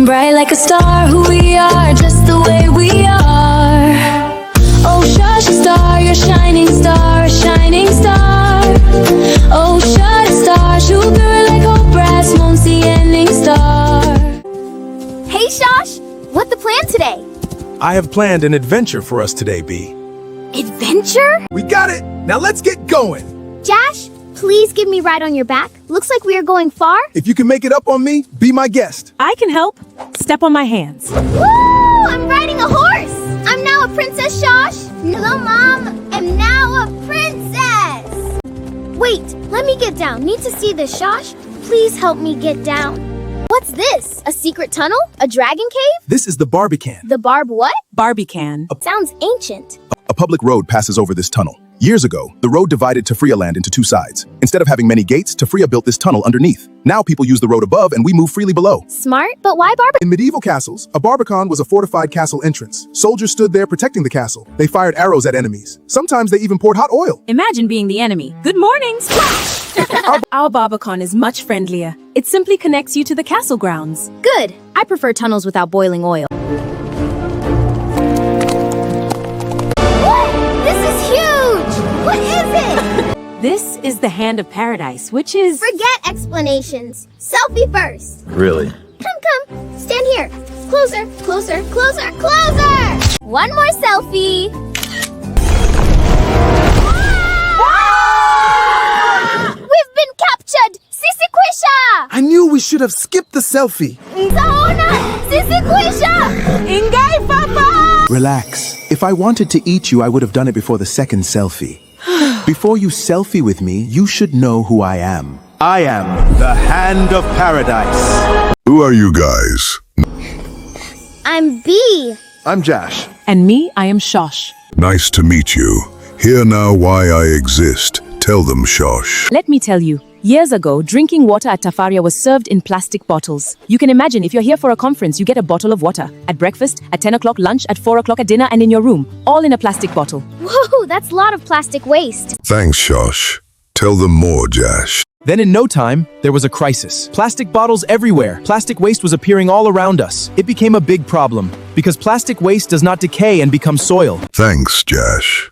bright like a star, who we are, just the way we are. Oh, Shosh, a star, you're a shining star, a shining star. Oh, shut a star, sugar like old brass, won't see ending star. Hey, Shosh, what's the plan today? I have planned an adventure for us today, Bee. Adventure? We got it! Now let's get going! Jach, please give me a ride on your back. Looks like we are going far. If you can make it up on me, be my guest. I can help. Step on my hands. Woo! I'm riding a horse! I'm now a princess, Shosh. Hello, Mom. I'm now a princess. Wait, let me get down. Need to see this, Shosh. Please help me get down. What's this? A secret tunnel? A dragon cave? This is the Barbican. The barb what? Barbican. Sounds ancient. A public road passes over this tunnel. Years ago, the road divided Tafaria land into two sides. Instead of having many gates, Tafaria built this tunnel underneath. Now people use the road above and we move freely below. Smart, but why Barbican? In medieval castles, a barbican was a fortified castle entrance. Soldiers stood there protecting the castle. They fired arrows at enemies. Sometimes they even poured hot oil. Imagine being the enemy. Good morning, splash! Our Barbican is much friendlier. It simply connects you to the castle grounds. Good. I prefer tunnels without boiling oil. What is it? This is the Hand of Paradise, which is... Forget explanations. Selfie first. Really? Come. Stand here. Closer, closer, closer, closer! One more selfie. We've been captured! Sisiquisha! I knew we should have skipped the selfie. Zona! Sisiquisha! Ingay, Papa! Relax. If I wanted to eat you, I would have done it before the second selfie. Before you selfie with me, you should know who I am. I am the Hand of Paradise. Who are you guys? I'm B. I'm Jach. And me, I am Shosh. Nice to meet you. Hear now why I exist. Tell them, Shosh. Let me tell you. Years ago, drinking water at Tafaria was served in plastic bottles. You can imagine if you're here for a conference, you get a bottle of water. At breakfast, at 10 o'clock, lunch, at 4 o'clock, at dinner, and in your room. All in a plastic bottle. Whoa, that's a lot of plastic waste. Thanks, Shosh. Tell them more, Jach. Then in no time, there was a crisis. Plastic bottles everywhere. Plastic waste was appearing all around us. It became a big problem, because plastic waste does not decay and become soil. Thanks, Jach.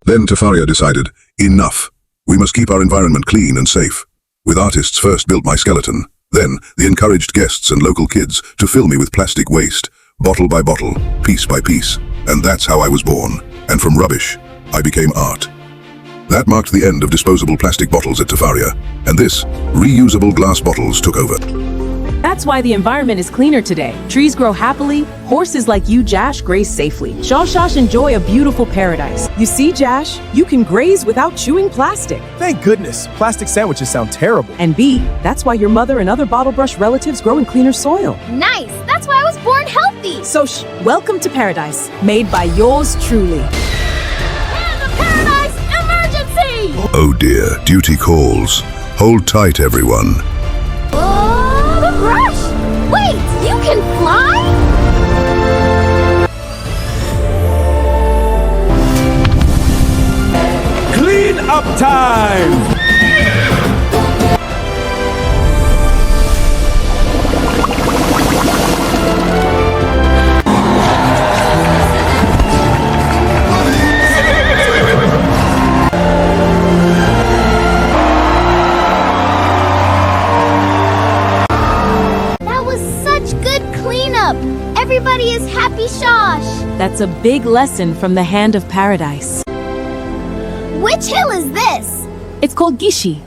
Then Tafaria decided, enough. We must keep our environment clean and safe. With artists first built my skeleton. Then, they encouraged guests and local kids to fill me with plastic waste, bottle by bottle, piece by piece. And that's how I was born. And from rubbish, I became art. That marked the end of disposable plastic bottles at Tafaria. And this, reusable glass bottles took over. That's why the environment is cleaner today. Trees grow happily, horses like you, Jach, graze safely. Shosh enjoy a beautiful paradise. You see, Jach, you can graze without chewing plastic. Thank goodness. Plastic sandwiches sound terrible. And B, that's why your mother and other bottlebrush relatives grow in cleaner soil. Nice, that's why I was born healthy. So, welcome to paradise, made by yours truly. Hand of Paradise emergency! Oh dear, duty calls. Hold tight, everyone. Oh, the brush! Wait, you can fly? Clean up time! Everybody is happy, Shosh. That's a big lesson from the Hand of Paradise. Which hill is this? It's called Gishi.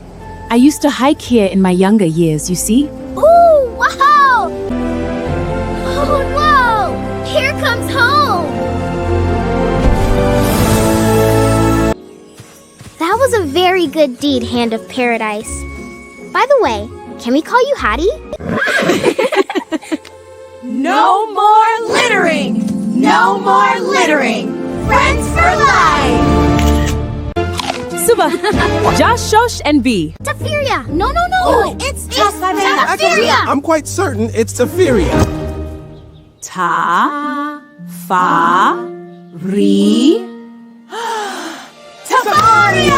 I used to hike here in my younger years, you see? Ooh, wow! Oh, whoa! Here comes home! That was a very good deed, Hand of Paradise. By the way, can we call you Hattie? No more littering! No more littering! Friends for life! Suba! Josh, Shosh, and B. Tafaria! No! It's Tafaria! I'm quite certain it's Tafaria. Ta, fa, ri. Tafaria!